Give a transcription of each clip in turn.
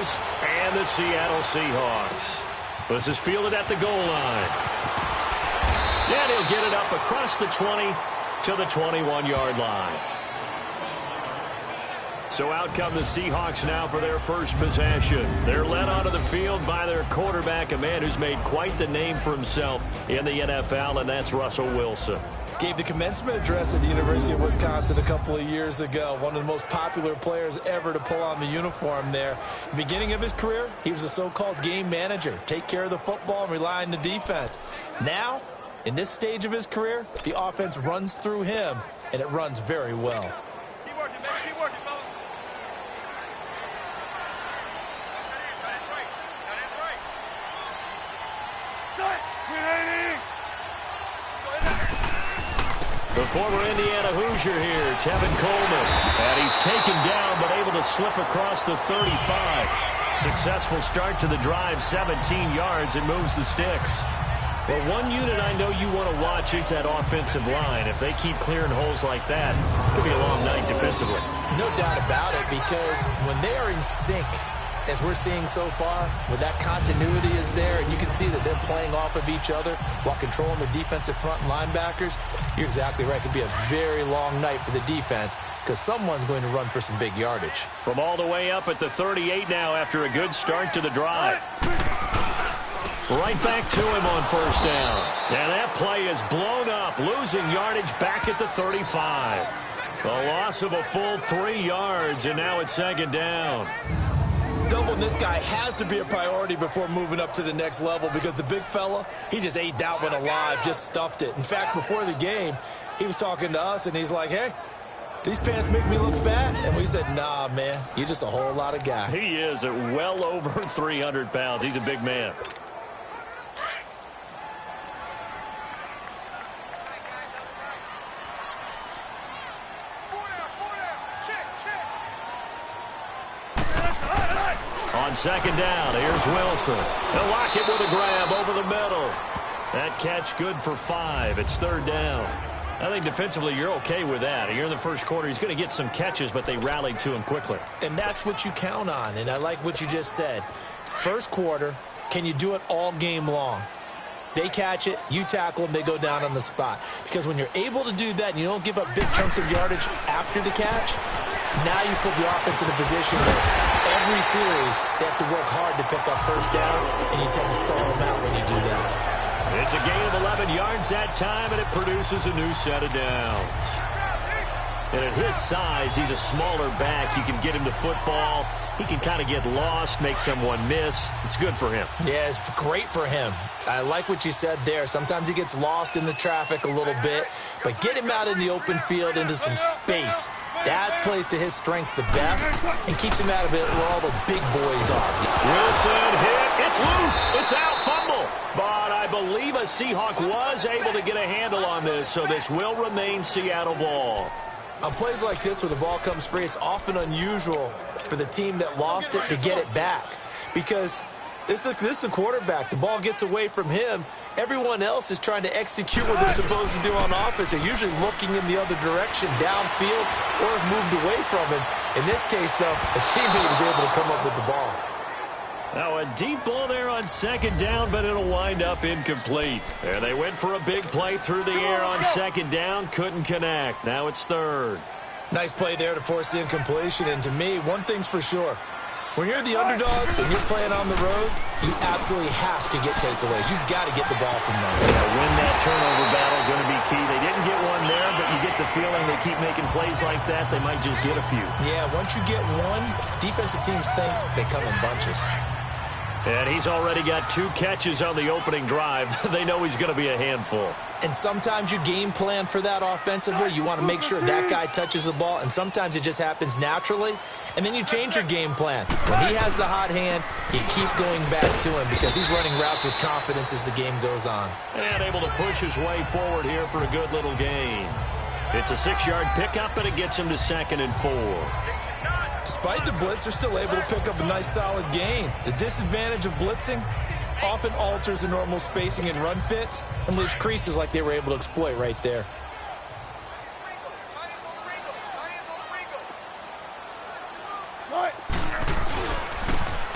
Bears and the Seattle Seahawks. This is fielded at the goal line. And he'll get it up across the 20 to the 21-yard line. So out come the Seahawks now for their first possession. They're led onto the field by their quarterback, a man who's made quite the name for himself in the NFL, and that's Russell Wilson. Gave the commencement address at the University of Wisconsin a couple of years ago. One of the most popular players ever to pull on the uniform there. The beginning of his career, he was a so-called game manager. Take care of the football and rely on the defense. Now, in this stage of his career, the offense runs through him, and it runs very well. Keep working, man. Keep working, fellas. The former Indiana Hoosier here, Tevin Coleman. And he's taken down but able to slip across the 35. Successful start to the drive, 17 yards, and moves the sticks. But one unit I know you want to watch is that offensive line. If they keep clearing holes like that, it could be a long night defensively. No doubt about it, because when they are in sync, as we're seeing so far, when that continuity is there, and you can see that they're playing off of each other while controlling the defensive front linebackers, you're exactly right. It could be a very long night for the defense because someone's going to run for some big yardage. From all the way up at the 38 now after a good start to the drive. Right back to him on first down. And that play is blown up, losing yardage back at the 35. A loss of a full 3 yards, and now it's second down. Doubling this guy has to be a priority before moving up to the next level because the big fella, he just ate that one alive, just stuffed it. In fact, before the game, he was talking to us, and he's like, hey, these pants make me look fat. And we said, nah, man, you're just a whole lot of guy. He is at well over 300 pounds. He's a big man. On second down, here's Wilson. They'll lock it with a grab over the middle. That catch good for 5. It's third down. I think defensively you're okay with that. Here in the first quarter, he's going to get some catches, but they rallied to him quickly. And that's what you count on, and I like what you just said. First quarter, can you do it all game long? They catch it, you tackle them, they go down on the spot. Because when you're able to do that and you don't give up big chunks of yardage after the catch, now you put the offense in a position where every series they have to work hard to pick up first downs, and you tend to stall them out when you do that. It's a gain of 11 yards that time, and it produces a new set of downs. And at his size, he's a smaller back. You can get him to football. He can kind of get lost, make someone miss. It's good for him. Yeah, it's great for him. I like what you said there. Sometimes he gets lost in the traffic a little bit, but get him out in the open field into some space. That plays to his strengths the best and keeps him out of it where all the big boys are. Wilson hit. It's loose. It's out. Fumble. But I believe a Seahawk was able to get a handle on this, so this will remain Seattle ball. On plays like this where the ball comes free, it's often unusual for the team that lost it to get it back because this is the quarterback. The ball gets away from him. Everyone else is trying to execute what they're supposed to do on offense. They're usually looking in the other direction, downfield, or have moved away from him. In this case, though, a teammate is able to come up with the ball. Now a deep ball there on second down, but it'll wind up incomplete. And they went for a big play through the air on second down, couldn't connect. Now it's third. Nice play there to force the incompletion. And to me, one thing's for sure. When you're the underdogs and you're playing on the road, you absolutely have to get takeaways. You've got to get the ball from them. Win that turnover battle, going to be key. They didn't get one there, but you get the feeling they keep making plays like that, they might just get a few. Yeah, once you get one, defensive teams think they come in bunches. And he's already got 2 catches on the opening drive. They know he's going to be a handful. And sometimes you game plan for that offensively. You want to make sure that guy touches the ball, and sometimes it just happens naturally. And then you change your game plan. When he has the hot hand, you keep going back to him because he's running routes with confidence as the game goes on. And able to push his way forward here for a good little gain. It's a 6-yard pickup, and it gets him to 2nd and 4. Despite the blitz, they're still able to pick up a nice solid gain. The disadvantage of blitzing often alters the normal spacing and run fits and leaves creases like they were able to exploit right there.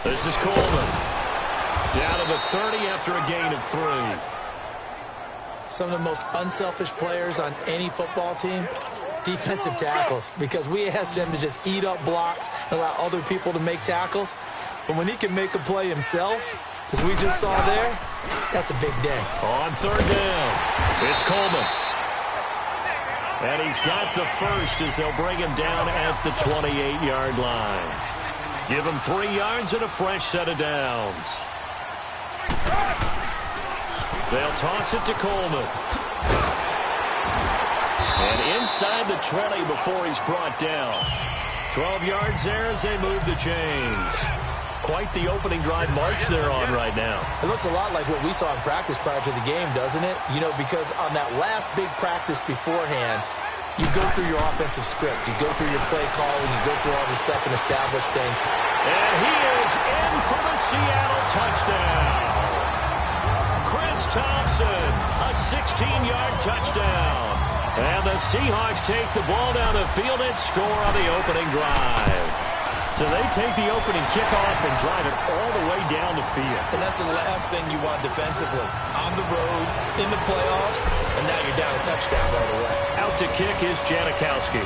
This is Coleman. Down to the 30 after a gain of 3. Some of the most unselfish players on any football team, defensive tackles, because we ask them to just eat up blocks and allow other people to make tackles. But when he can make a play himself, as we just saw there, that's a big day. On 3rd down, it's Coleman. And he's got the first as they'll bring him down at the 28-yard line. Give him 3 yards and a fresh set of downs. They'll toss it to Coleman. And inside the 20 before he's brought down. 12 yards there as they move the chains. Quite the opening drive march they're on right now. It looks a lot like what we saw in practice prior to the game, doesn't it? You know, because on that last big practice beforehand, you go through your offensive script. You go through your play calling. You go through all the stuff and establish things. And he is in for the Seattle touchdown. Chris Thompson, a 16-yard touchdown. And the Seahawks take the ball down the field and score on the opening drive. So they take the opening kickoff and drive it all the way down the field. And that's the last thing you want defensively. On the road, in the playoffs, and now you're down a touchdown right away. Out to kick is Janikowski.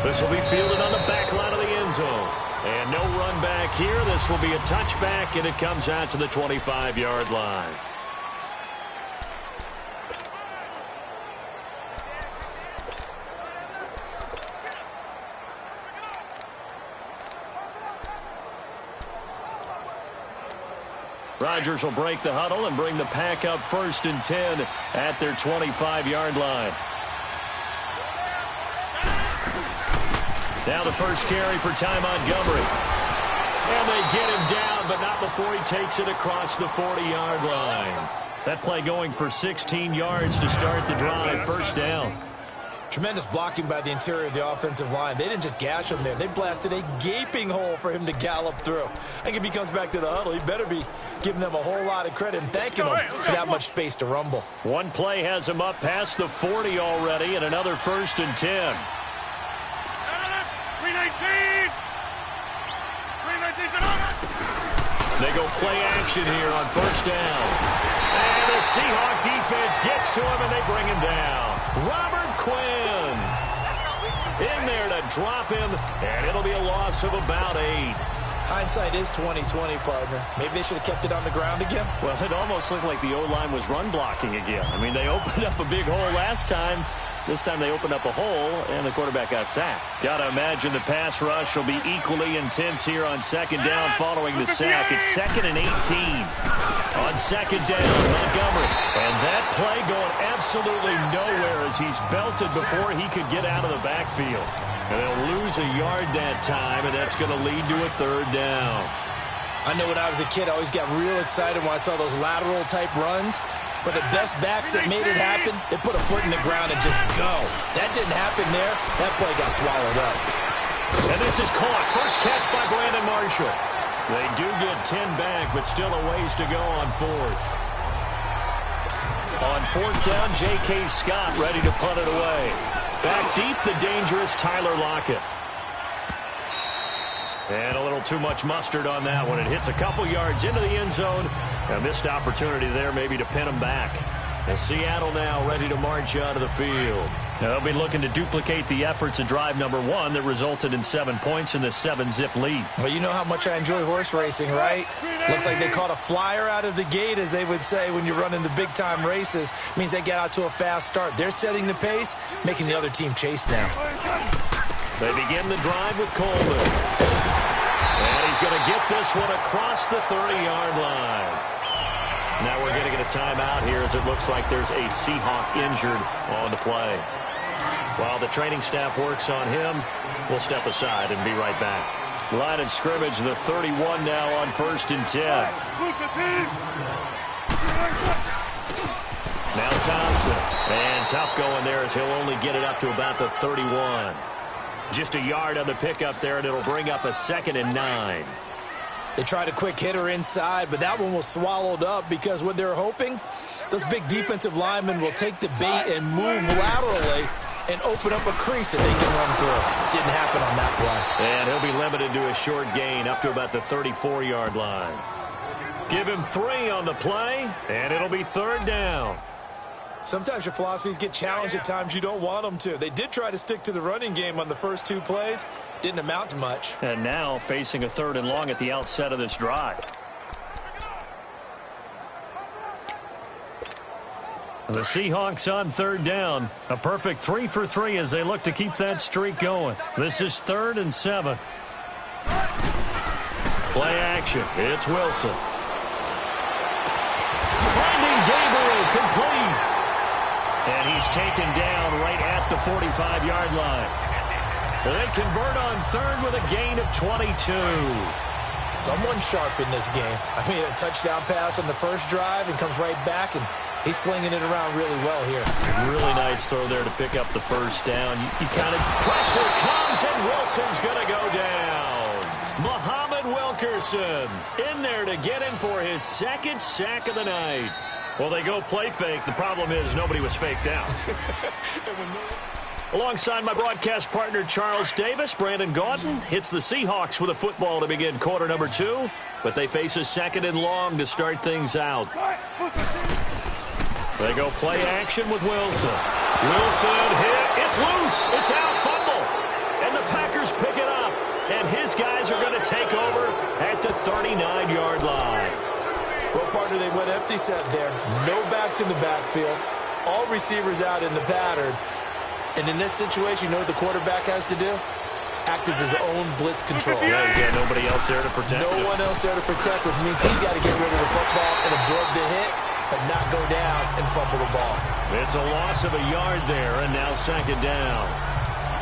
This will be fielded on the back line of the end zone. And no run back here. This will be a touchback, and it comes out to the 25-yard line. Rodgers will break the huddle and bring the pack up 1st and 10 at their 25-yard line. Now the first carry for Ty Montgomery. And they get him down, but not before he takes it across the 40-yard line. That play going for 16 yards to start the drive. 1st down. Tremendous blocking by the interior of the offensive line. They didn't just gash him there. They blasted a gaping hole for him to gallop through. I think if he comes back to the huddle, he better be giving them a whole lot of credit and thanking them for that much space to rumble. One play has him up past the 40 already, and another 1st and 10. 319! They go play action here on 1st down. And the Seahawk defense gets to him, and they bring him down. Robert Quinn in there to drop him, and it'll be a loss of about 8. Hindsight is 20/20, partner. Maybe they should have kept it on the ground again. Well, it almost looked like the O-line was run blocking again. I mean, they opened up a big hole last time. This time they opened up a hole, and the quarterback got sacked. Got to imagine the pass rush will be equally intense here on 2nd down following the sack. It's 2nd and 18. On 2nd down, Montgomery. And that play going absolutely nowhere as he's belted before he could get out of the backfield. And they'll lose a yard that time, and that's going to lead to a 3rd down. I know when I was a kid, I always got real excited when I saw those lateral-type runs. But the best backs that made it happen, they put a foot in the ground and just go. That didn't happen there. That play got swallowed up. And this is caught. First catch by Brandon Marshall. They do get 10 back, but still a ways to go on 4th. On 4th down, J.K. Scott ready to punt it away. Back deep, the dangerous Tyler Lockett. And a little too much mustard on that one. It hits a couple yards into the end zone. A missed opportunity there maybe to pin them back. And Seattle now ready to march out of the field. Now they'll be looking to duplicate the efforts of drive number 1 that resulted in 7 points in the 7-zip lead. Well, you know how much I enjoy horse racing, right? Looks like they caught a flyer out of the gate, as they would say when you're running the big-time races. Means they get out to a fast start. They're setting the pace, making the other team chase now. They begin the drive with Coleman. And he's going to get this one across the 30-yard line. Now we're going to get a timeout here as it looks like there's a Seahawk injured on the play. While the training staff works on him, we'll step aside and be right back. Line of scrimmage, the 31 now on 1st and 10. Now Thompson. And tough going there as he'll only get it up to about the 31. Just a yard on the pickup there, and it'll bring up a 2nd and 9. They tried a quick hitter inside, but that one was swallowed up because what they're hoping, those big defensive linemen will take the bait and move laterally and open up a crease that they can run through. Didn't happen on that play. And he'll be limited to a short gain up to about the 34-yard line. Give him 3 on the play, and it'll be 3rd down. Sometimes your philosophies get challenged at times you don't want them to. They did try to stick to the running game on the first 2 plays. Didn't amount to much. And now facing a 3rd and long at the outset of this drive. The Seahawks on 3rd down. A perfect 3 for 3 as they look to keep that streak going. This is 3rd and 7. Play action. It's Wilson. Finding Gabriel complete. And he's taken down right at the 45-yard line. They convert on 3rd with a gain of 22. Someone sharp in this game. I mean, a touchdown pass on the first drive and comes right back, and he's flinging it around really well here. Really nice throw there to pick up the first down. You kind of pressure comes, and Wilson's going to go down. Muhammad Wilkerson in there to get him for his 2nd sack of the night. Well, they go play fake. The problem is nobody was faked out. Alongside my broadcast partner, Charles Davis, Brandon Gaudin hits the Seahawks with a football to begin quarter number 2, but they face a 2nd and long to start things out. They go play action with Wilson. Wilson hit. It's loose. It's out. Fumble. And the Packers pick it up, and his guys are going to take over at the 39-yard line. Well, partner, they went empty set there. No backs in the backfield. All receivers out in the pattern. And in this situation, you know what the quarterback has to do? Act as his own blitz control. Yeah, he's got nobody else there to protect him. No one else there to protect, which means he's got to get rid of the football and absorb the hit, but not go down and fumble the ball. It's a loss of a yard there, and now 2nd down.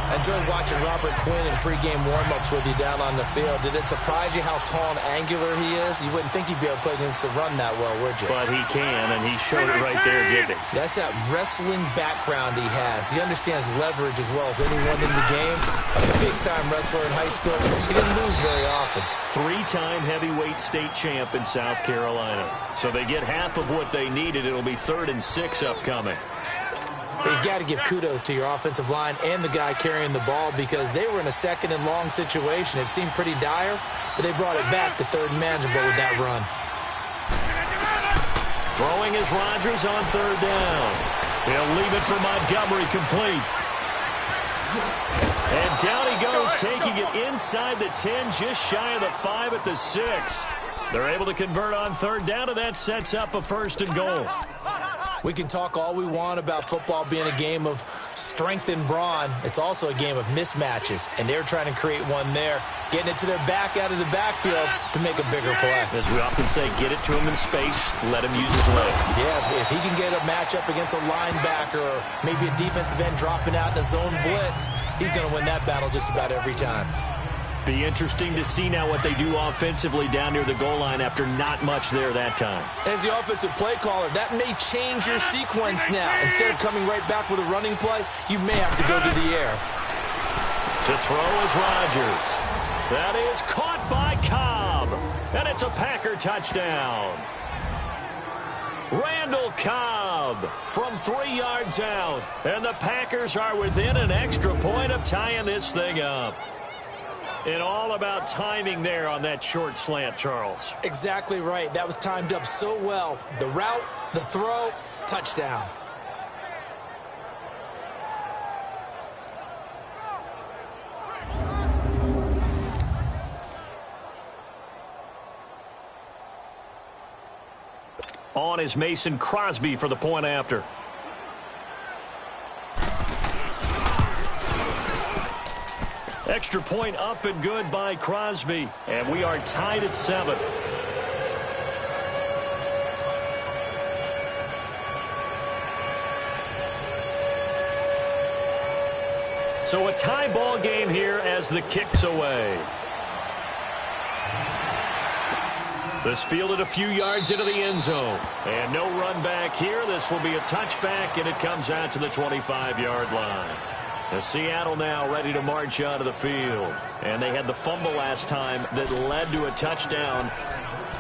I enjoyed watching Robert Quinn in pregame warm-ups with you down on the field. Did it surprise you how tall and angular he is? You wouldn't think he'd be able to play against the run that well, would you? But he can, and he showed it right there, didn't he? That's that wrestling background he has. He understands leverage as well as anyone in the game. A big-time wrestler in high school. He didn't lose very often. 3-time heavyweight state champ in South Carolina. So they get half of what they needed. It'll be 3rd and 6 upcoming. You've got to give kudos to your offensive line and the guy carrying the ball because they were in a 2nd and long situation. It seemed pretty dire, but they brought it back to 3rd and manageable with that run. Throwing is Rodgers on 3rd down. He'll leave it for Montgomery complete. And down he goes, taking it inside the 10, just shy of the 5 at the 6. They're able to convert on 3rd down, and that sets up a 1st and goal. We can talk all we want about football being a game of strength and brawn. It's also a game of mismatches, and they're trying to create one there, getting it to their back out of the backfield to make a bigger play. As we often say, get it to him in space, let him use his leg. Yeah, if he can get a matchup against a linebacker or maybe a defensive end dropping out in a zone blitz, he's going to win that battle just about every time. Be interesting to see now what they do offensively down near the goal line after not much there that time. As the offensive play caller, that may change your sequence now. Instead of coming right back with a running play, you may have to go to the air. To throw is Rodgers. That is caught by Cobb. And it's a Packer touchdown. Randall Cobb from 3 yards out. And the Packers are within an extra point of tying this thing up. And all about timing there on that short slant, Charles. Exactly right. That was timed up so well. The route, the throw, touchdown. On is Mason Crosby for the point after. Extra point up and good by Crosby. And we are tied at 7. So a tie ball game here as the kick's away. This fielded a few yards into the end zone. And no run back here. This will be a touchback, and it comes out to the 25-yard line. And Seattle now ready to march onto the field. And they had the fumble last time that led to a touchdown.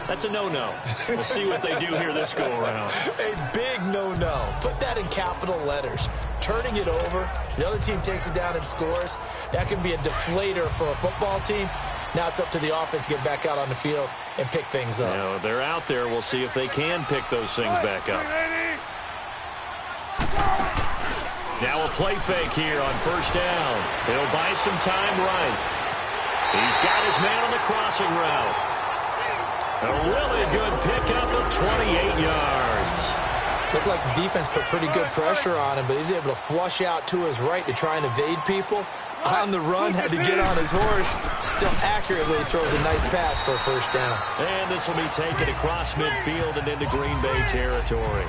That's a no-no. We'll see what they do here this go-around. A big no-no. Put that in capital letters. turning it over. The other team takes it down and scores. That can be a deflator for a football team. Now it's up to the offense to get back out on the field and pick things up. You know, they're out there. We'll see if they can pick those things back up. Now a play fake here on first down. He'll buy some time right. He's got his man on the crossing route. A really good pickup of 28 yards. Looked like the defense put pretty good pressure on him, but he's able to flush out to his right to try and evade people. On the run, had to get on his horse. Still accurately throws a nice pass for a first down. And this will be taken across midfield and into Green Bay territory.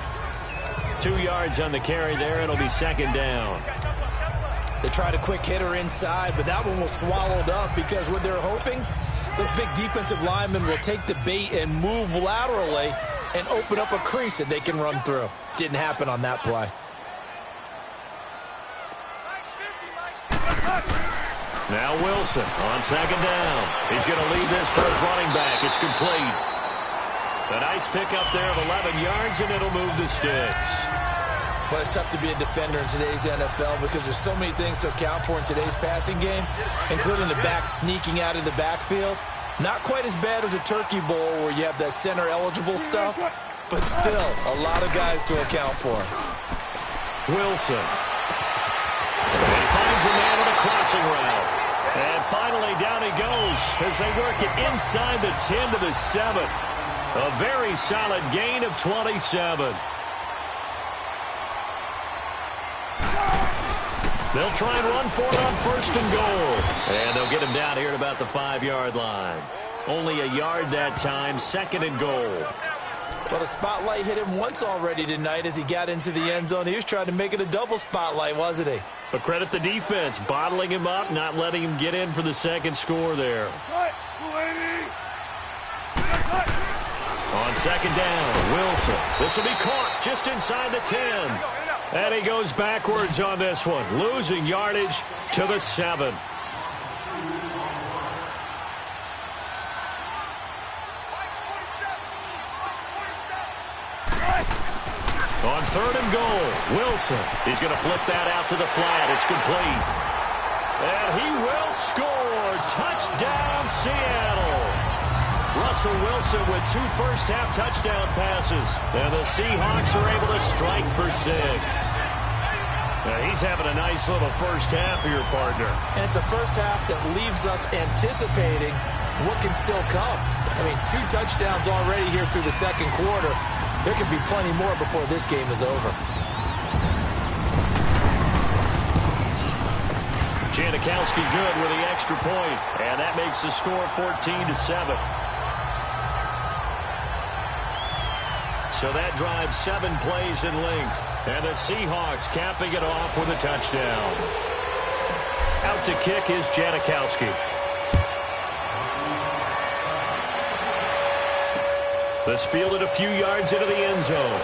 2 yards on the carry there. It'll be second down. They tried a quick hitter inside, but that one was swallowed up because what they're hoping, those big defensive linemen will take the bait and move laterally and open up a crease that they can run through. Didn't happen on that play. Now Wilson on second down. He's going to lead this for his running back. It's complete. A nice pickup there of 11 yards, and it'll move the sticks. Well, it's tough to be a defender in today's NFL because there's so many things to account for in today's passing game, including the back sneaking out of the backfield. Not quite as bad as a turkey bowl where you have that center-eligible stuff, but still a lot of guys to account for. Wilson. And he finds a man on a crossing route. And finally down he goes as they work it inside the 10 to the 7. A very solid gain of 27. They'll try and run for it on first and goal. And they'll get him down here at about the 5-yard line. Only a yard that time, second and goal. Well, the spotlight hit him once already tonight as he got into the end zone. He was trying to make it a double spotlight, wasn't he? But credit the defense, bottling him up, not letting him get in for the second score there. On second down, Wilson. This will be caught just inside the 10. And he goes backwards on this one, losing yardage to the 7. On third and goal, Wilson. He's going to flip that out to the flat. It's complete. And he will score. Touchdown, Seattle. Russell Wilson with 2 first-half touchdown passes. And the Seahawks are able to strike for 6. Now he's having a nice little first half for your partner. And it's a first half that leaves us anticipating what can still come. I mean, 2 touchdowns already here through the second quarter. There could be plenty more before this game is over. Janikowski good with the extra point, and that makes the score 14-7. So that drives 7 plays in length, and the Seahawks capping it off with a touchdown. Out to kick is Janikowski. This fielded a few yards into the end zone.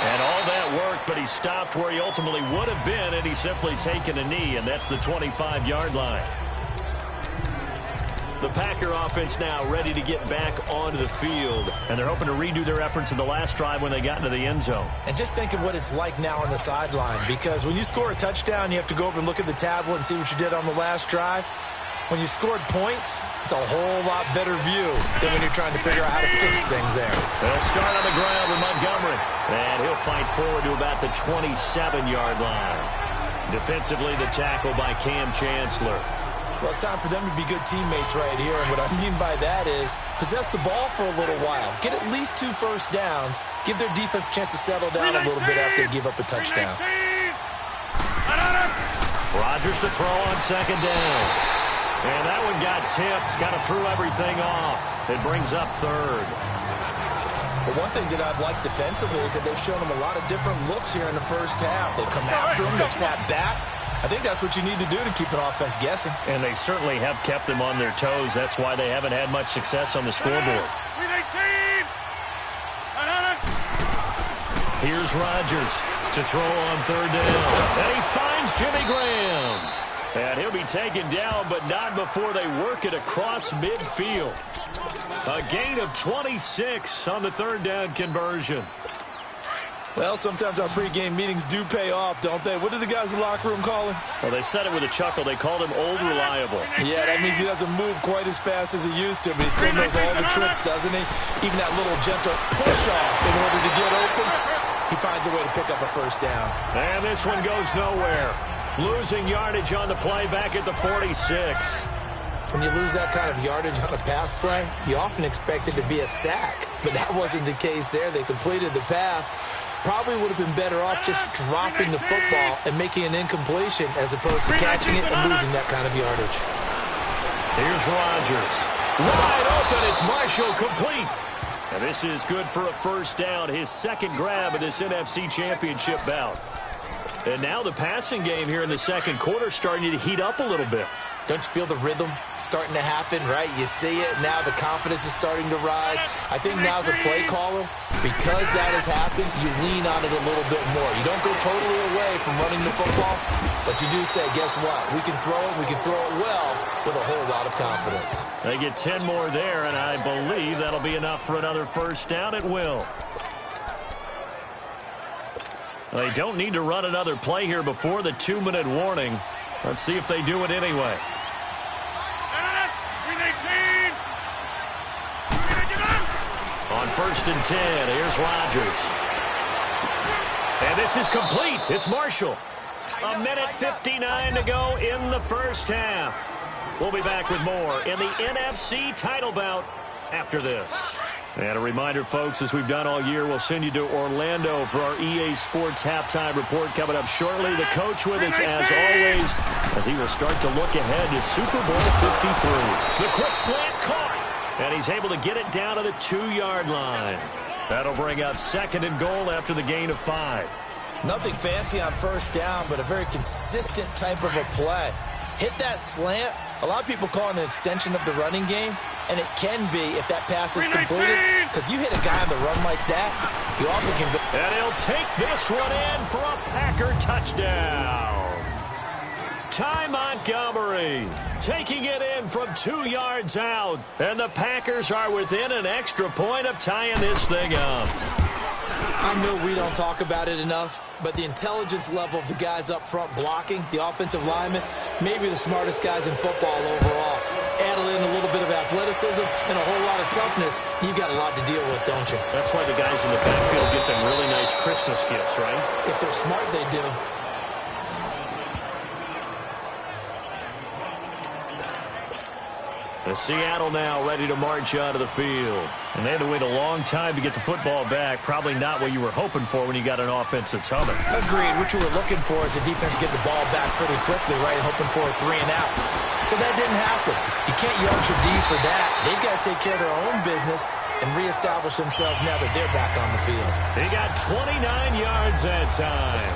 And all that worked, but he stopped where he ultimately would have been, and he's simply taken a knee, and that's the 25-yard line. The Packer offense now ready to get back onto the field, and they're hoping to redo their efforts in the last drive when they got into the end zone. And just think of what it's like now on the sideline, because when you score a touchdown, you have to go over and look at the tablet and see what you did on the last drive. When you scored points, it's a whole lot better view than when you're trying to figure out how to fix things there. They'll start on the ground with Montgomery, and he'll fight forward to about the 27-yard line. Defensively, the tackle by Cam Chancellor. Well, it's time for them to be good teammates right here, and what I mean by that is possess the ball for a little while, get at least 2 first downs, give their defense a chance to settle down a little bit after they give up a touchdown. Rodgers to throw on second down. And that one got tipped, kind of threw everything off. It brings up third. But one thing that I've liked defensively is that they've shown him a lot of different looks here in the first half. They've come after him, they've sat back. I think that's what you need to do to keep an offense guessing. And they certainly have kept them on their toes. That's why they haven't had much success on the scoreboard. Here's Rodgers to throw on third down. And he finds Jimmy Graham. And he'll be taken down, but not before they work it across midfield. A gain of 26 on the third down conversion. Well, sometimes our pregame meetings do pay off, don't they? What do the guys in the locker room call him? Well, they said it with a chuckle. They called him Old Reliable. Yeah, that means he doesn't move quite as fast as he used to, but he still knows all the tricks, doesn't he? Even that little gentle push-off in order to get open, he finds a way to pick up a first down. And this one goes nowhere. Losing yardage on the play back at the 46. When you lose that kind of yardage on a pass play, you often expect it to be a sack. But that wasn't the case there. They completed the pass. Probably would have been better off just dropping the football and making an incompletion as opposed to catching it and losing that kind of yardage. Here's Rodgers. Wide open. It's Marshall complete. And this is good for a first down. His second grab of this NFC Championship bout. And now the passing game here in the second quarter starting to heat up a little bit. Don't you feel the rhythm starting to happen, right? You see it. Now the confidence is starting to rise. I think now as a play caller, because that has happened, you lean on it a little bit more. You don't go totally away from running the football, but you do say, guess what? We can throw it. We can throw it well with a whole lot of confidence. They get 10 more there, and I believe that'll be enough for another first down. It will. They don't need to run another play here before the 2-minute warning. Let's see if they do it anyway. On 1st and 10, here's Rodgers. And this is complete. It's Marshall. 1:59 to go in the first half. We'll be back with more in the NFC title bout after this. And a reminder, folks, as we've done all year, we'll send you to Orlando for our EA Sports halftime report coming up shortly. The coach with us, as always, as he will start to look ahead to Super Bowl 53. The quick slant caught, and he's able to get it down to the 2-yard line. That'll bring up 2nd and goal after the gain of 5. Nothing fancy on first down, but a very consistent type of a play. Hit that slant. A lot of people call it an extension of the running game, and it can be if that pass is completed, because you hit a guy on the run like that, you often can go. And he'll take this one in for a Packer touchdown. Ty Montgomery taking it in from 2 yards out, and the Packers are within an extra point of tying this thing up. I know we don't talk about it enough, but the intelligence level of the guys up front blocking, the offensive linemen, maybe the smartest guys in football overall. Add in a little bit of athleticism and a whole lot of toughness, you've got a lot to deal with, don't you? That's why the guys in the backfield get them really nice Christmas gifts, right? If they're smart, they do. The Seattle now ready to march out of the field. And they had to wait a long time to get the football back. Probably not what you were hoping for when you got an offense that's humming. Agreed. What you were looking for is the defense get the ball back pretty quickly, right? Hoping for a 3 and out. So that didn't happen. You can't yard your D for that. They've got to take care of their own business and reestablish themselves now that they're back on the field. They got 29 yards that time.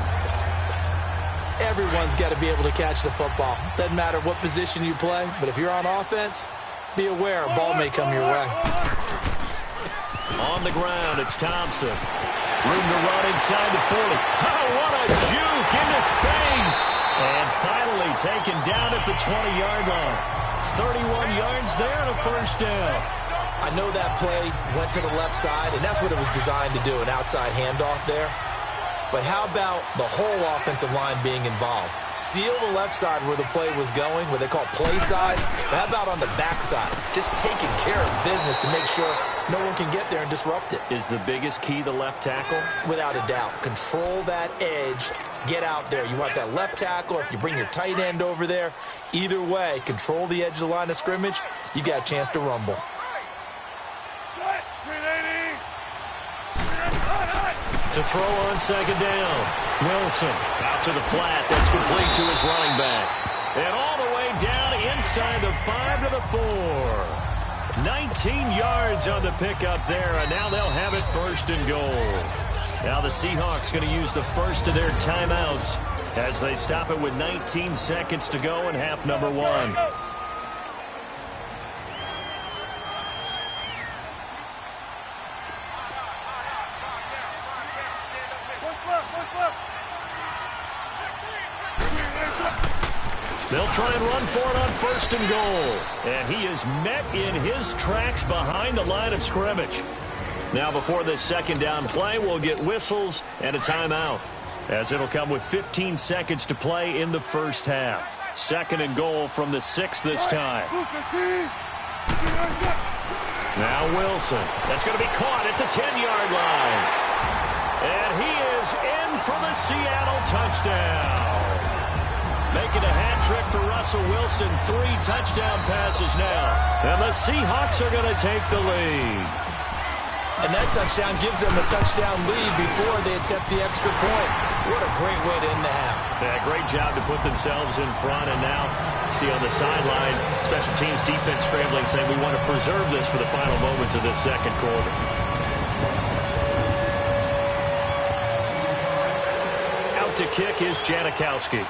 Everyone's got to be able to catch the football. Doesn't matter what position you play, but if you're on offense, be aware a ball may come your way. On the ground, it's Thompson. Room to run inside the 40. Oh, what a juke into space. And finally taken down at the 20-yard line. 31 yards there and a first down. I know that play went to the left side, and that's what it was designed to do, an outside handoff there. But how about the whole offensive line being involved? Seal the left side where the play was going, what they call play side. But how about on the back side? Just taking care of business to make sure no one can get there and disrupt it. Is the biggest key the left tackle? Without a doubt. Control that edge. Get out there. You want that left tackle, if you bring your tight end over there. Either way, control the edge of the line of scrimmage. You got a chance to rumble. To throw on second down. Wilson out to the flat. That's complete to his running back. And all the way down inside the 5 to the 4. 19 yards on the pickup there, and now they'll have it 1st and goal. Now the Seahawks going to use the first of their timeouts as they stop it with 19 seconds to go in half number 1. They'll try and run for it on 1st and goal. And he is met in his tracks behind the line of scrimmage. Now before this second down play, we'll get whistles and a timeout, as it'll come with 15 seconds to play in the first half. Second and goal from the 6 this time. Now Wilson. That's going to be caught at the 10-yard line. And he is in for the Seattle touchdown. Making a hat trick for Russell Wilson. 3 touchdown passes now. And the Seahawks are going to take the lead. And that touchdown gives them a touchdown lead before they attempt the extra point. What a great way to end the half. Yeah, great job to put themselves in front. And now, see on the sideline, special teams defense scrambling, saying we want to preserve this for the final moments of this second quarter. Out to kick is Janikowski.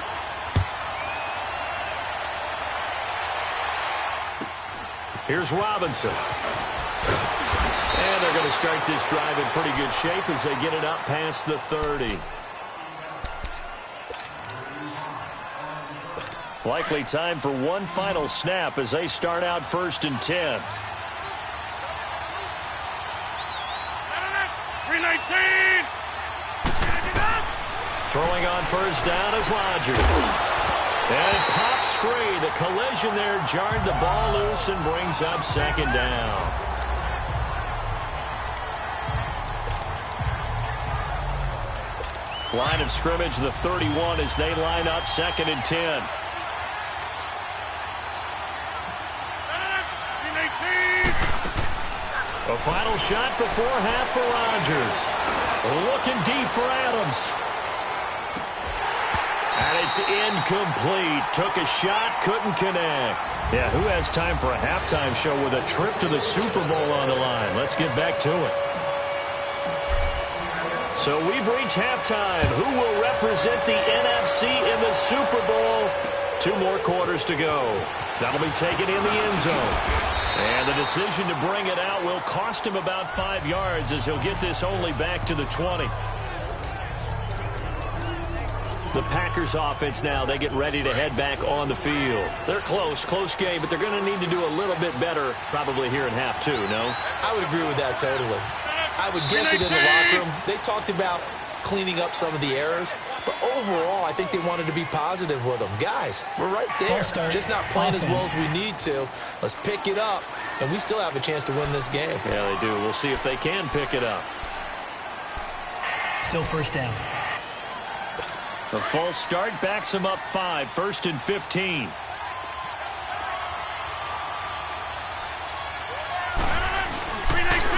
Here's Robinson. And they're going to start this drive in pretty good shape as they get it up past the 30. Likely time for one final snap as they start out 1st and 10. 319. Throwing on first down is Rodgers. And it pops free. The collision there jarred the ball loose and brings up second down. Line of scrimmage, the 31, as they line up 2nd and 10. A final shot before half for Rodgers. Looking deep for Adams. And it's incomplete. Took a shot, couldn't connect. Yeah, who has time for a halftime show with a trip to the Super Bowl on the line? Let's get back to it. So we've reached halftime. Who will represent the NFC in the Super Bowl? 2 more quarters to go. That'll be taken in the end zone. And the decision to bring it out will cost him about 5 yards as he'll get this only back to the 20. The Packers offense now, they get ready to head back on the field. They're close game, but they're going to need to do a little bit better probably here in half 2, no? I would agree with that totally. I would guess it in the locker room. They talked about cleaning up some of the errors, but overall, I think they wanted to be positive with them. Guys, we're right there. Just not playing as well as we need to. Let's pick it up, and we still have a chance to win this game. Yeah, they do. We'll see if they can pick it up. Still first down. The false start backs him up 5, 1st and 15.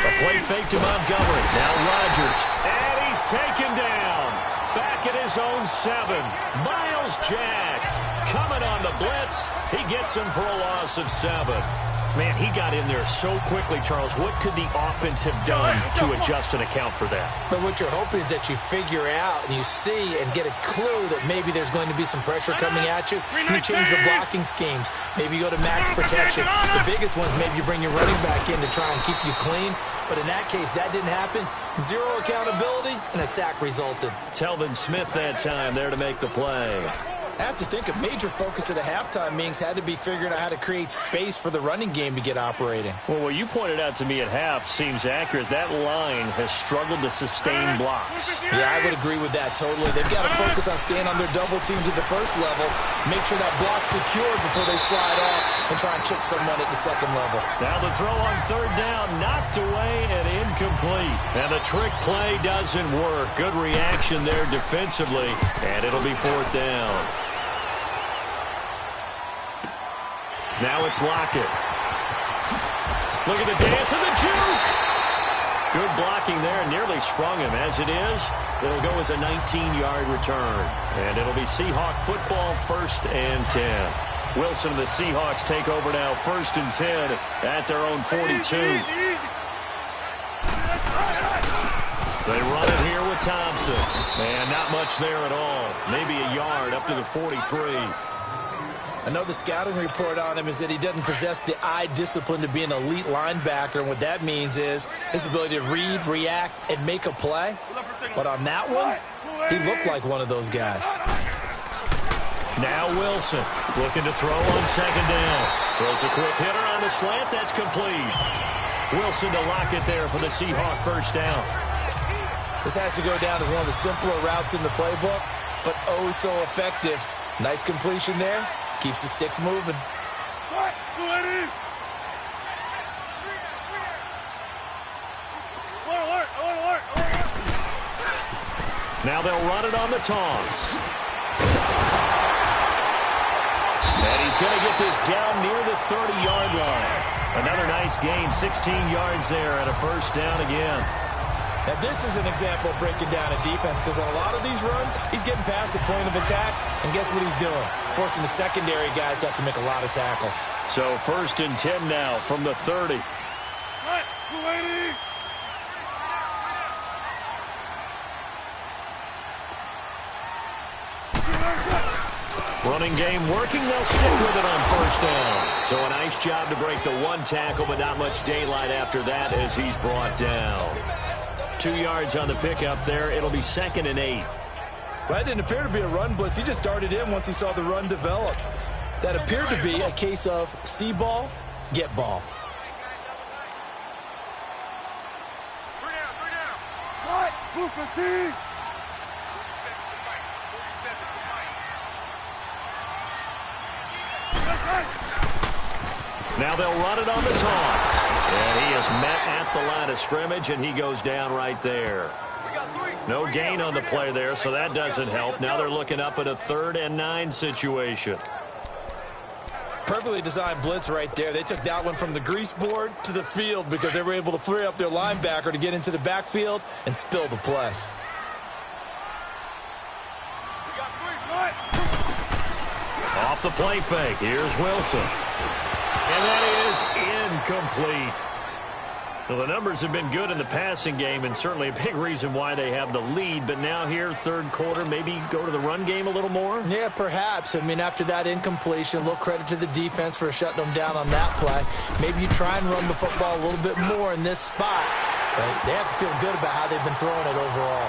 A play fake to Montgomery. Now Rodgers. And he's taken down. Back at his own 7. Miles Jack coming on the blitz. He gets him for a loss of 7. Man, he got in there so quickly, Charles. What could the offense have done to adjust and account for that? But what you're hoping is that you figure out and you see and get a clue that maybe there's going to be some pressure coming at you. You change the blocking schemes. Maybe you go to max protection. The biggest ones, maybe you bring your running back in to try and keep you clean. But in that case, that didn't happen. 0 accountability, and a sack resulted. Telvin Smith that time there to make the play. I have to think a major focus of the halftime meetings had to be figuring out how to create space for the running game to get operating. Well, what you pointed out to me at half seems accurate. That line has struggled to sustain blocks. Yeah, I would agree with that totally. They've got to focus on staying on their double teams at the first level, make sure that block's secured before they slide off, and try and chip someone at the second level. Now the throw on 3rd down, knocked away and incomplete. And the trick play doesn't work. Good reaction there defensively, and it'll be 4th down. Now it's Lockett. Look at the dance and the juke. Good blocking there. Nearly sprung him. As it is, it'll go as a 19-yard return. And it'll be Seahawk football 1st and 10. Wilson and the Seahawks take over now 1st and 10 at their own 42. They run it here with Thompson. And not much there at all. Maybe a yard up to the 43. I know the scouting report on him is that he doesn't possess the eye discipline to be an elite linebacker, and what that means is his ability to read, react, and make a play. But on that one, he looked like one of those guys. Now Wilson looking to throw on 2nd down. Throws a quick hitter on the slant. That's complete. Wilson to lock it there for the Seahawk first down. This has to go down as one of the simpler routes in the playbook, but oh so effective. Nice completion there. Keeps the sticks moving. Now they'll run it on the toss. And he's going to get this down near the 30-yard line. Another nice gain, 16 yards there and a first down again. Now this is an example of breaking down a defense, because on a lot of these runs, he's getting past the point of attack, and guess what he's doing? Forcing the secondary guys to have to make a lot of tackles. So 1st and 10 now from the 30. Running game working. They'll stick with it on first down. So a nice job to break the one tackle, but not much daylight after that as he's brought down. 2 yards on the pickup there. It'll be 2nd and 8. Well, that didn't appear to be a run blitz. He just darted in once he saw the run develop. That appeared to be a case of see ball, get ball. Move 15. Now they'll run it on the toss. And he is met at the line of scrimmage, and he goes down right there. No gain on the play there, so that doesn't help. Now they're looking up at a 3rd and 9 situation. Perfectly designed blitz right there. They took that one from the grease board to the field because they were able to free up their linebacker to get into the backfield and spill the play. Off the play fake. Here's Wilson. And that is incomplete. Well, the numbers have been good in the passing game, and certainly a big reason why they have the lead. But now here, 3rd quarter, maybe go to the run game a little more? Yeah, perhaps. I mean, after that incompletion, a little credit to the defense for shutting them down on that play. Maybe you try and run the football a little bit more in this spot. But they have to feel good about how they've been throwing it overall.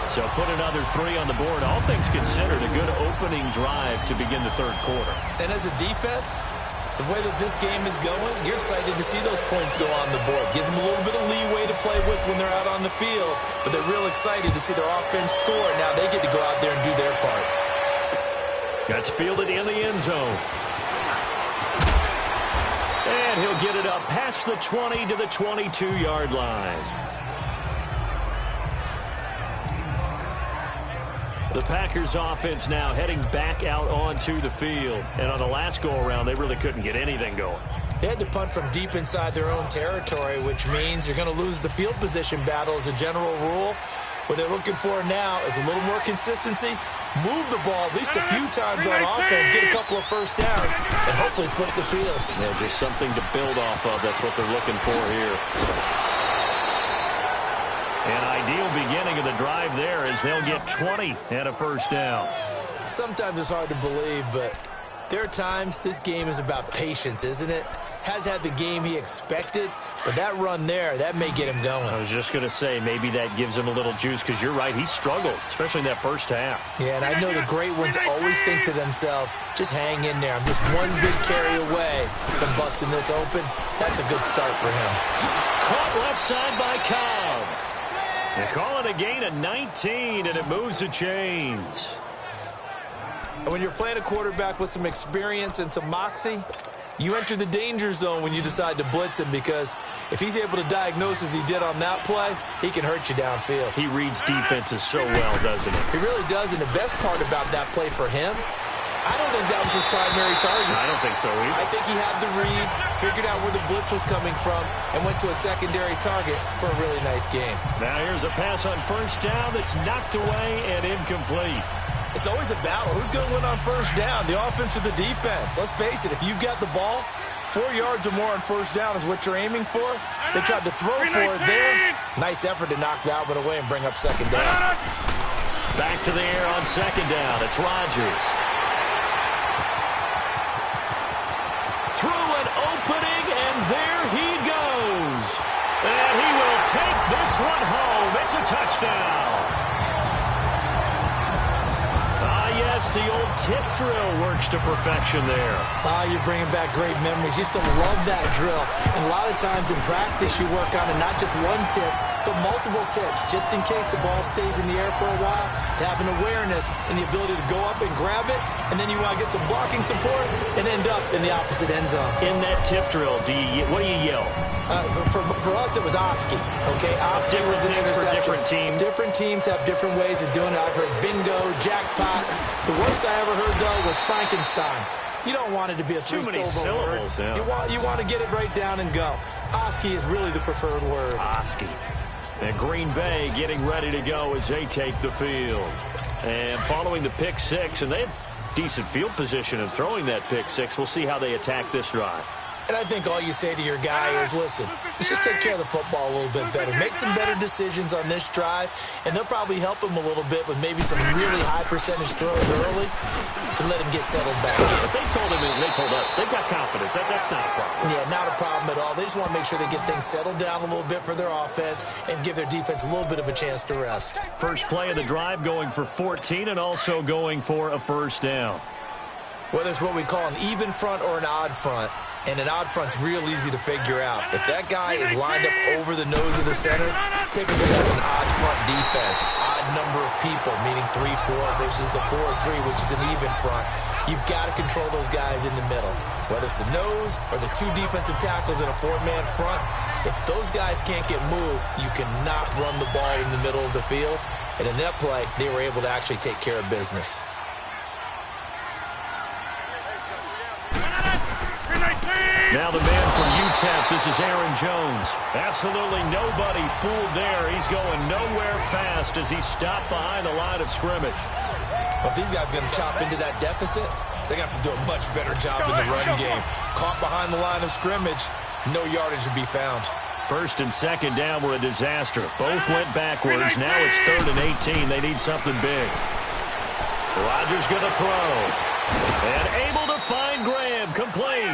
So put another 3 on the board. All things considered, a good opening drive to begin the 3rd quarter. And as a defense, the way that this game is going, you're excited to see those points go on the board. Gives them a little bit of leeway to play with when they're out on the field, but they're real excited to see their offense score. Now they get to go out there and do their part. That's fielded in the end zone. And he'll get it up past the 20 to the 22-yard line. The Packers offense now heading back out onto the field. And on the last go-around, they really couldn't get anything going. They had to punt from deep inside their own territory, which means you're going to lose the field position battle as a general rule. What they're looking for now is a little more consistency, move the ball at least a few times on offense, get a couple of first downs, and hopefully flip the field. Yeah, just something to build off of. That's what they're looking for here. An ideal beginning of the drive there as they'll get 20 and a first down. Sometimes it's hard to believe, but there are times this game is about patience, isn't it? Has had the game he expected, but that run there, that may get him going. I was just going to say, maybe that gives him a little juice, because you're right, he struggled, especially in that first half. Yeah, and I know the great ones always think to themselves, just hang in there. I'm just one big carry away from busting this open. That's a good start for him. Caught left side by Cobb. They call it a gain of 19, and it moves the chains. And when you're playing a quarterback with some experience and some moxie, you enter the danger zone when you decide to blitz him, because if he's able to diagnose as he did on that play, he can hurt you downfield. He reads defenses so well, doesn't he? He really does, and the best part about that play for him, I don't think that was his primary target. I don't think so either. I think he had the read, figured out where the blitz was coming from, and went to a secondary target for a really nice game. Now here's a pass on first down that's knocked away and incomplete. It's always a battle. Who's going to win on first down, the offense or the defense? Let's face it, if you've got the ball, 4 yards or more on first down is what you're aiming for. They tried to throw for it there. Nice effort to knock that one away and bring up second down. Back to the air on second down. It's Rodgers. Through an opening, and there he goes. And he will take this one home. It's a touchdown. Yes, the old tip drill works to perfection there. Ah, you're bringing back great memories. Used to love that drill. And a lot of times in practice, you work on it, not just one tip, but multiple tips, just in case the ball stays in the air for a while, to have an awareness and the ability to go up and grab it, and then you want to get some blocking support and end up in the opposite end zone. In that tip drill, what do you yell? For us, it was Oski. Okay, Oski was an interception. For different teams. Different teams have different ways of doing it. I've heard bingo, jackpot. The worst I ever heard, though, was Frankenstein. You don't want it to be a three-syllable word. Yeah. You want to get it right down and go. Oski is really the preferred word. Oski. And Green Bay getting ready to go as they take the field. And following the pick six, and they have decent field position in throwing that pick six. We'll see how they attack this drive. And I think all you say to your guy is, listen, let's just take care of the football a little bit better. Make some better decisions on this drive, and they'll probably help him a little bit with maybe some really high percentage throws early to let him get settled back in. But they told him and they told us they've got confidence. That's not a problem. Yeah, not a problem at all. They just want to make sure they get things settled down a little bit for their offense and give their defense a little bit of a chance to rest. First play of the drive going for 14 and also going for a first down. Whether it's what we call an even front or an odd front, and an odd front's real easy to figure out. If that guy is lined up over the nose of the center, typically that's an odd front defense. Odd number of people, meaning 3-4 versus the 4-3, which is an even front. You've got to control those guys in the middle. Whether it's the nose or the two defensive tackles in a four-man front, if those guys can't get moved, you cannot run the ball in the middle of the field. And in that play, they were able to actually take care of business. Now the man from UTEP, this is Aaron Jones. Absolutely nobody fooled there. He's going nowhere fast as he's stopped behind the line of scrimmage. Well, if these guys are going to chop into that deficit, they're going to have to do a much better job in the run game. Caught behind the line of scrimmage, no yardage to be found. First and second down were a disaster. Both went backwards. Now it's 3rd and 18. They need something big. Rodgers going to throw. And able to find Graham, complete.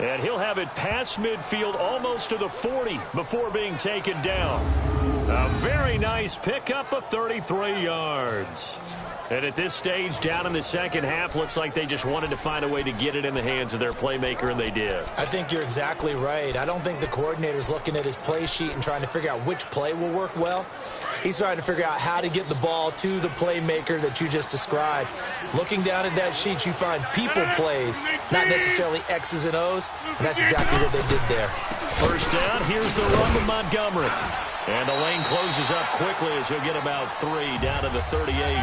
And he'll have it past midfield almost to the 40 before being taken down. A very nice pickup of 33 yards. And at this stage, down in the second half, looks like they just wanted to find a way to get it in the hands of their playmaker, and they did. I think you're exactly right. I don't think the coordinator's looking at his play sheet and trying to figure out which play will work well. He's trying to figure out how to get the ball to the playmaker that you just described. Looking down at that sheet, you find people plays, not necessarily X's and O's, and that's exactly what they did there. First down, here's the run to Montgomery. And the lane closes up quickly as he'll get about 3 down to the 38.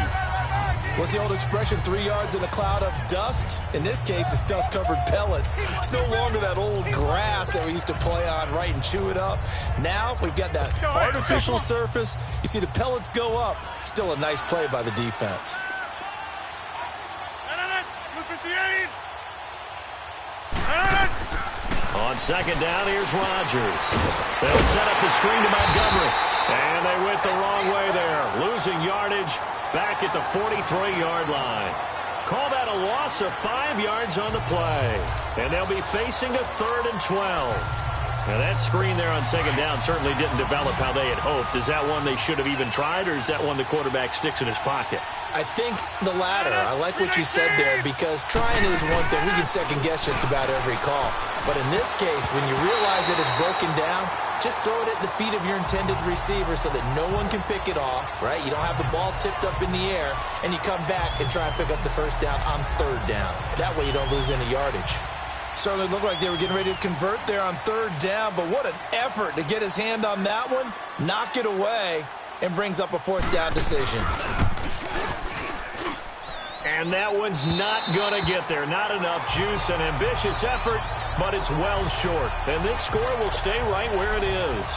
What's the old expression, 3 yards in a cloud of dust? In this case, it's dust-covered pellets. It's no longer that old grass that we used to play on, right, and chew it up. Now we've got that artificial surface. You see the pellets go up. Still a nice play by the defense. On second down, here's Rodgers. They'll set up the screen to Montgomery. And they went the wrong way there, losing yardage back at the 43-yard line. Call that a loss of 5 yards on the play. And they'll be facing a 3rd and 12. Now that screen there on second down certainly didn't develop how they had hoped. Is that one they should have even tried, or is that one the quarterback sticks in his pocket? I think the latter. I like what you said there, because trying is one thing. We can second-guess just about every call. But in this case, when you realize it is broken down, just throw it at the feet of your intended receiver so that no one can pick it off, right? You don't have the ball tipped up in the air, and you come back and try and pick up the first down on 3rd down. That way you don't lose any yardage. Certainly looked like they were getting ready to convert there on 3rd down, but what an effort to get his hand on that one, knock it away, and brings up a 4th down decision. And that one's not going to get there. Not enough juice, an ambitious effort, but it's well short. And this score will stay right where it is.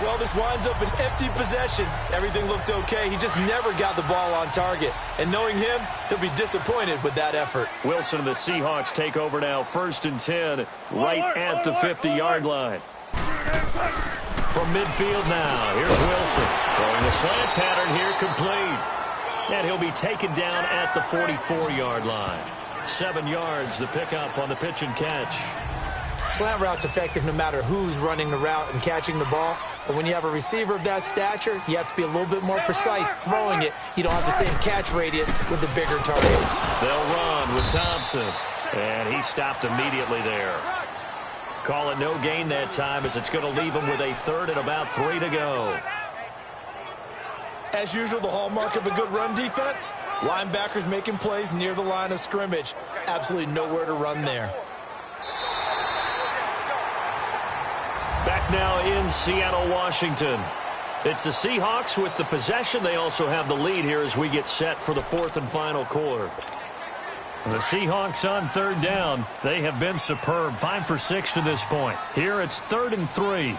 Well, this winds up an empty possession. Everything looked okay. He just never got the ball on target. And knowing him, he'll be disappointed with that effort. Wilson and the Seahawks take over now. 1st and 10, right at the 50-yard line. From midfield now, here's Wilson. Throwing a slant pattern here, complete. And he'll be taken down at the 44-yard line. 7 yards, the pickup on the pitch and catch. Slant route's effective no matter who's running the route and catching the ball. But when you have a receiver of that stature, you have to be a little bit more precise throwing it. You don't have the same catch radius with the bigger targets. They'll run with Thompson. And he stopped immediately there. Call it no gain that time as it's going to leave him with a third and about 3 to go. As usual, the hallmark of a good run defense, linebackers making plays near the line of scrimmage. Absolutely nowhere to run there. Back now in Seattle, Washington. It's the Seahawks with the possession. They also have the lead here as we get set for the fourth and final quarter. The Seahawks on third down. They have been superb. 5 for 6 to this point. Here it's 3rd and 3.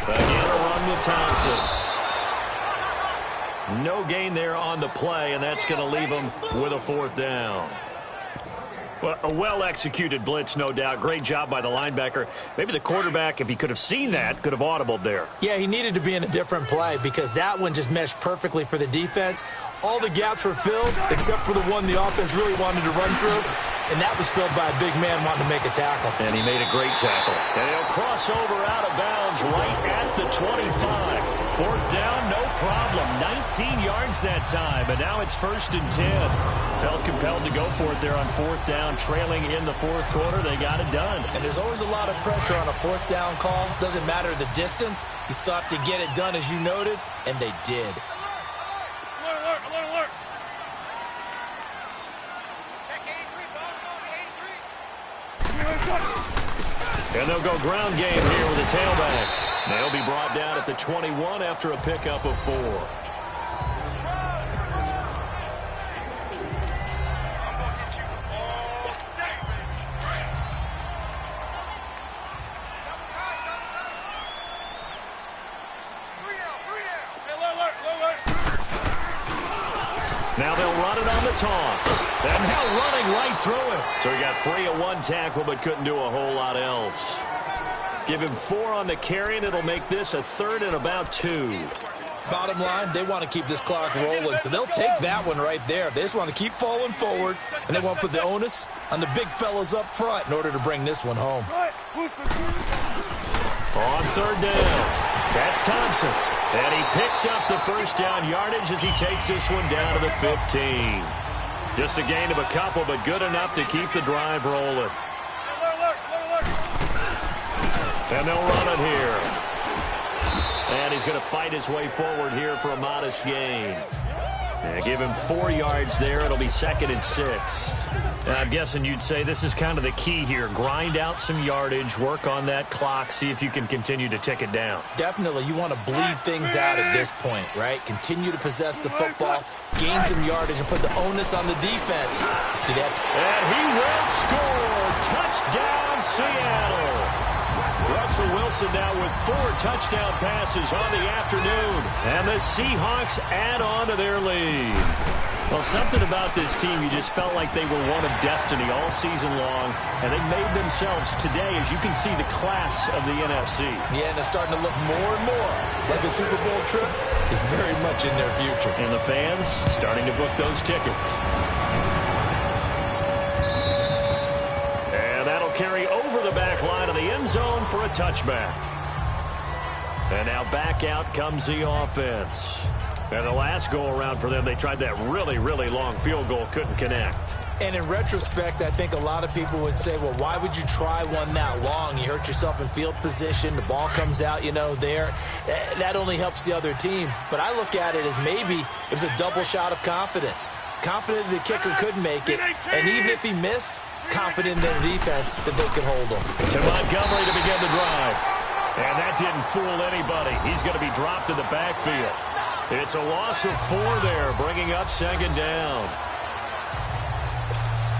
Again, a run with Thompson. No gain there on the play, and that's going to leave him with a 4th down. Well, a well-executed blitz, no doubt. Great job by the linebacker. Maybe the quarterback, if he could have seen that, could have audibled there. Yeah, he needed to be in a different play because that one just meshed perfectly for the defense. All the gaps were filled except for the one the offense really wanted to run through, and that was filled by a big man wanting to make a tackle. And he made a great tackle. And he'll cross over out of bounds right at the 25. 4th down, no problem. 19 yards that time, and now it's 1st and 10. Felt compelled to go for it there on 4th down, trailing in the 4th quarter. They got it done. And there's always a lot of pressure on a 4th down call. Doesn't matter the distance. You still have to get it done, as you noted, and they did. Alert. And they'll go ground game here with a tailback. They'll be brought down at the 21 after a pickup of 4. Now they'll run it on the toss. And now running right through it. So he got free of 1 tackle but couldn't do a whole lot else. Give him 4 on the carry, and it'll make this a 3rd and about 2. Bottom line, they want to keep this clock rolling, so they'll take that one right there. They just want to keep falling forward, and they want to put the onus on the big fellas up front in order to bring this one home. On 3rd down, that's Thompson. And he picks up the 1st down yardage as he takes this one down to the 15. Just a gain of a couple, but good enough to keep the drive rolling. And they'll run it here. And he's going to fight his way forward here for a modest gain. And give him 4 yards there. It'll be 2nd and 6. And I'm guessing you'd say this is kind of the key here. Grind out some yardage, work on that clock, see if you can continue to tick it down. Definitely. You want to bleed things out at this point, right? Continue to possess the football, gain some yardage, and put the onus on the defense. And he will score. Touchdown, Seattle. Russell Wilson now with 4 touchdown passes on the afternoon. And the Seahawks add on to their lead. Well, something about this team, you just felt like they were one of destiny all season long. And they made themselves today, as you can see, the class of the NFC. Yeah, and it's starting to look more and more like the Super Bowl trip is very much in their future. And the fans starting to book those tickets. Carry over the back line of the end zone for a touchback. And now back out comes the offense. And the last go-around for them, they tried that really, really long field goal, couldn't connect. And in retrospect, I think a lot of people would say, well, why would you try one that long? You hurt yourself in field position. The ball comes out, there. That only helps the other team. But I look at it as maybe it was a double shot of confidence. Confident the kicker could make it. And even if he missed, confident in their defense that they could hold him. To Montgomery to begin the drive. And that didn't fool anybody. He's going to be dropped in the backfield. It's a loss of 4 there, bringing up 2nd down.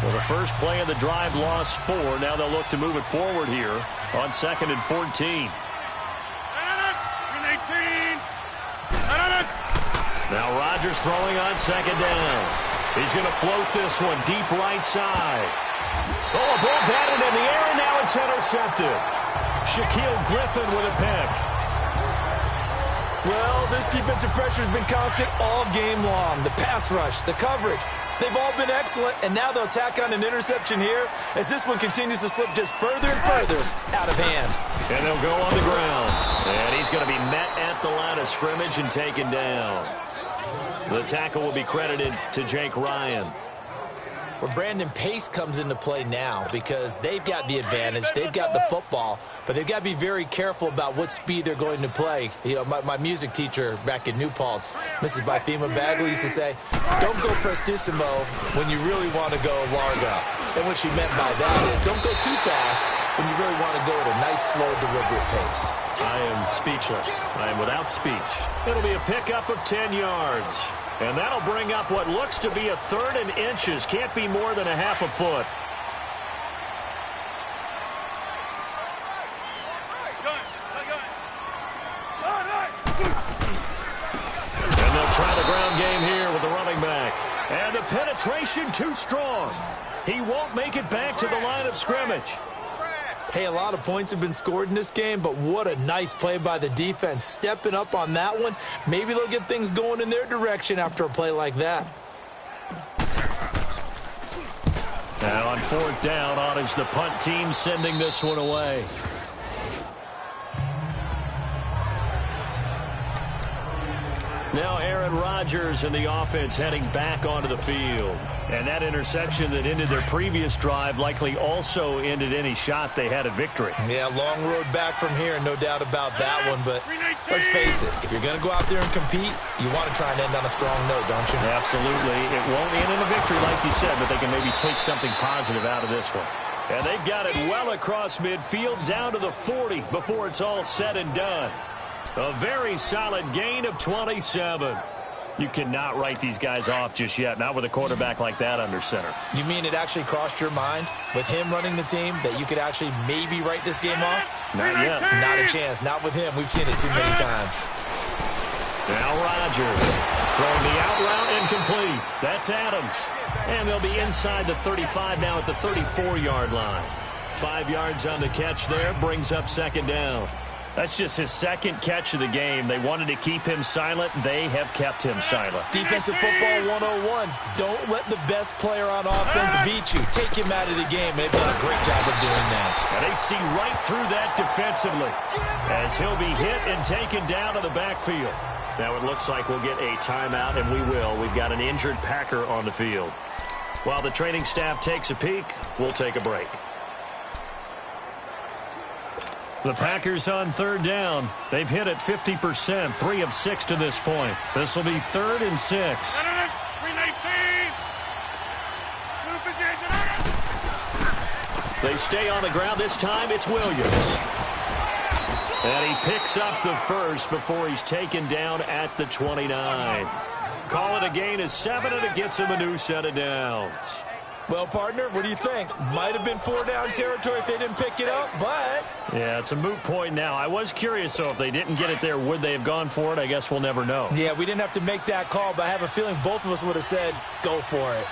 Well, the first play of the drive lost 4. Now they'll look to move it forward here on 2nd and 14. Now Rodgers throwing on 2nd down. He's going to float this one deep right side. Oh, a ball batted in the air, and now it's intercepted. Shaquille Griffin with a pick. Well, this defensive pressure has been constant all game long. The pass rush, the coverage, they've all been excellent, and now they'll tack on an interception here as this one continues to slip just further and further out of hand. And they'll go on the ground. And he's going to be met at the line of scrimmage and taken down. The tackle will be credited to Jake Ryan. Well, Brandon, pace comes into play now because they've got the advantage. They've got the football, but they've got to be very careful about what speed they're going to play. You know, my music teacher back in New Paltz, Mrs. Bifema Bagley, used to say, don't go prestissimo when you really want to go largo. And what she meant by that is don't go too fast when you really want to go at a nice, slow, deliberate pace. I am speechless. I am without speech. It'll be a pickup of 10 yards. And that'll bring up what looks to be a 3rd and inches. Can't be more than a half a foot. And they'll try the ground game here with the running back. And the penetration too strong. He won't make it back to the line of scrimmage. Hey, a lot of points have been scored in this game, but what a nice play by the defense. Stepping up on that one, maybe they'll get things going in their direction after a play like that. Now on 4th down, on is the punt team sending this one away. Now Aaron Rodgers and the offense heading back onto the field. And that interception that ended their previous drive likely also ended any shot they had at victory. Yeah, long road back from here, no doubt about that one. But let's face it, if you're going to go out there and compete, you want to try and end on a strong note, don't you? Absolutely. It won't end in a victory like you said, but they can maybe take something positive out of this one. And they've got it well across midfield down to the 40 before it's all said and done. A very solid gain of 27. You cannot write these guys off just yet, not with a quarterback like that under center. You mean it actually crossed your mind with him running the team that you could actually maybe write this game off? Not yet. Not a chance. Not with him. We've seen it too many times. Now Rodgers throwing the out route incomplete. That's Adams. And they'll be inside the 35 now at the 34-yard line. 5 yards on the catch there, brings up 2nd down. That's just his 2nd catch of the game. They wanted to keep him silent. They have kept him silent. Defensive football 101. Don't let the best player on offense beat you. Take him out of the game. They've done a great job of doing that. And they see right through that defensively as he'll be hit and taken down to the backfield. Now it looks like we'll get a timeout, and we will. We've got an injured Packer on the field. While the training staff takes a peek, we'll take a break. The Packers on 3rd down. They've hit it 50%, 3 of 6 to this point. This will be 3rd and 6. They stay on the ground. This time it's Williams. And he picks up the first before he's taken down at the 29. Call it a gain of 7, and it gets him a new set of downs. Well, partner, what do you think? Might have been 4-down territory if they didn't pick it up, but... Yeah, it's a moot point now. I was curious, though, if they didn't get it there, would they have gone for it? I guess we'll never know. Yeah, we didn't have to make that call, but I have a feeling both of us would have said, go for it.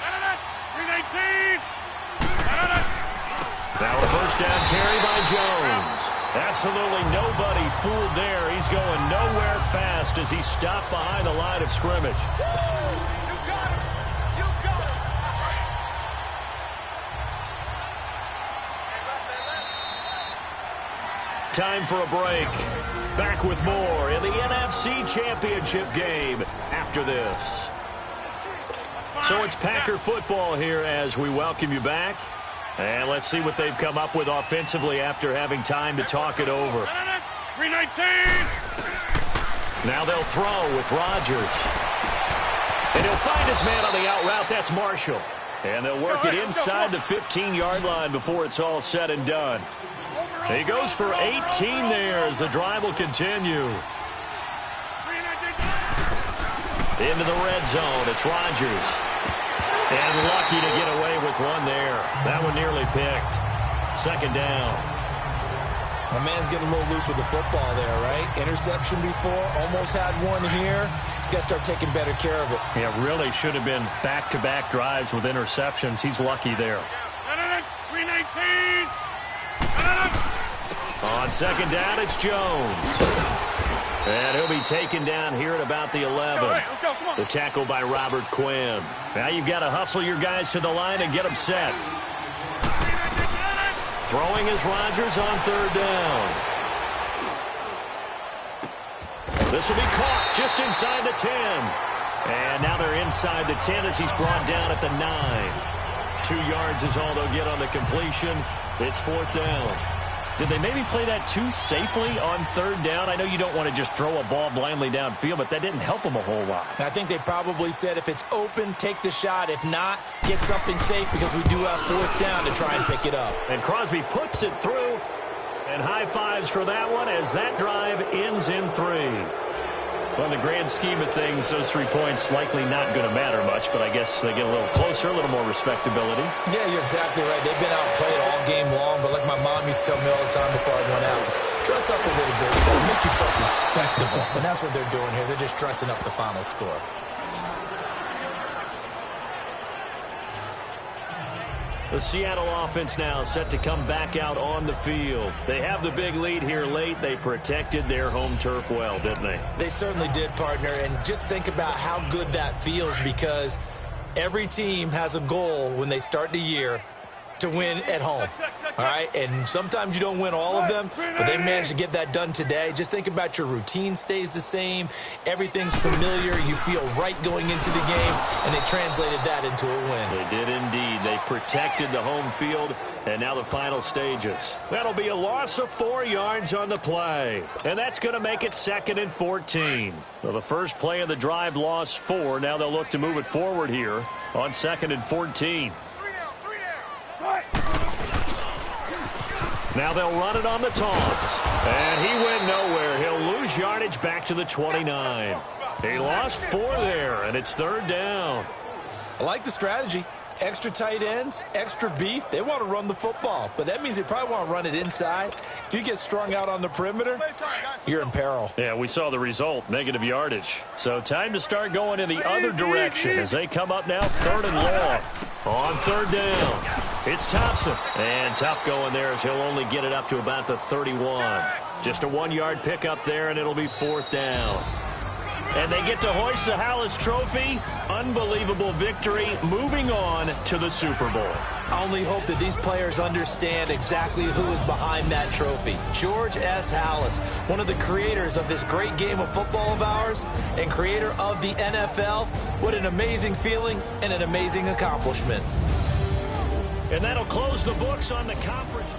Now a first down carry by Jones. Absolutely nobody fooled there. He's going nowhere fast as he's stopped behind the line of scrimmage. Time for a break. Back with more in the NFC Championship game after this. So it's Packer football here as we welcome you back. And let's see what they've come up with offensively after having time to talk it over. 319. Now they'll throw with Rodgers. And he'll find his man on the out route. That's Marshall. And they'll work it inside the 15-yard line before it's all said and done. He goes for 18 there as the drive will continue. Into the red zone. It's Rodgers. And lucky to get away with one there. That one nearly picked. 2nd down. My man's getting a little loose with the football there, right? Interception before, almost had one here. He's got to start taking better care of it. Yeah, really should have been back-to-back drives with interceptions. He's lucky there. 319. On 2nd down, it's Jones. And he'll be taken down here at about the 11. Let's go. Come on. The tackle by Robert Quinn. Now you've got to hustle your guys to the line and get them set. Throwing is Rodgers on third down. This will be caught just inside the 10. And now they're inside the 10 as he's brought down at the 9. 2 yards is all they'll get on the completion. It's fourth down. Did they maybe play that too safely on third down? I know you don't want to just throw a ball blindly downfield, but that didn't help them a whole lot. I think they probably said if it's open, take the shot. If not, get something safe because we do have fourth down to try and pick it up. And Crosby puts it through. And high fives for that one as that drive ends in 3. Well, in the grand scheme of things, those 3 points likely not going to matter much, but I guess they get a little closer, a little more respectability. Yeah, you're exactly right. They've been outplayed all game long, but like my mom used to tell me all the time before I went out, dress up a little bit, so make yourself respectable. And that's what they're doing here. They're just dressing up the final score. The Seattle offense now set to come back out on the field. They have the big lead here late. They protected their home turf well, didn't they? They certainly did, partner. And just think about how good that feels because every team has a goal when they start the year to win at home. All right, and sometimes you don't win all of them, but they managed to get that done today. Just think about your routine stays the same. Everything's familiar. You feel right going into the game, and they translated that into a win. They did indeed. They protected the home field, and now the final stages. That'll be a loss of 4 yards on the play, and that's going to make it 2nd and 14. Well, the first play of the drive lost 4. Now they'll look to move it forward here on 2nd and 14. Now they'll run it on the toss. And he went nowhere. He'll lose yardage back to the 29. He lost 4 there, and it's 3rd down. I like the strategy. Extra tight ends, extra beef. They want to run the football, but that means they probably want to run it inside. If you get strung out on the perimeter, you're in peril. Yeah, we saw the result, negative yardage. So time to start going in the other direction as they come up now 3rd and long. On 3rd down, it's Thompson. And tough going there as he'll only get it up to about the 31. Just a 1-yard pickup there, and it'll be 4th down. And they get to hoist the Hallis Trophy. Unbelievable victory, moving on to the Super Bowl. I only hope that these players understand exactly who is behind that trophy. George S. Hallis, one of the creators of this great game of football of ours and creator of the NFL. What an amazing feeling and an amazing accomplishment. And that'll close the books on the conference.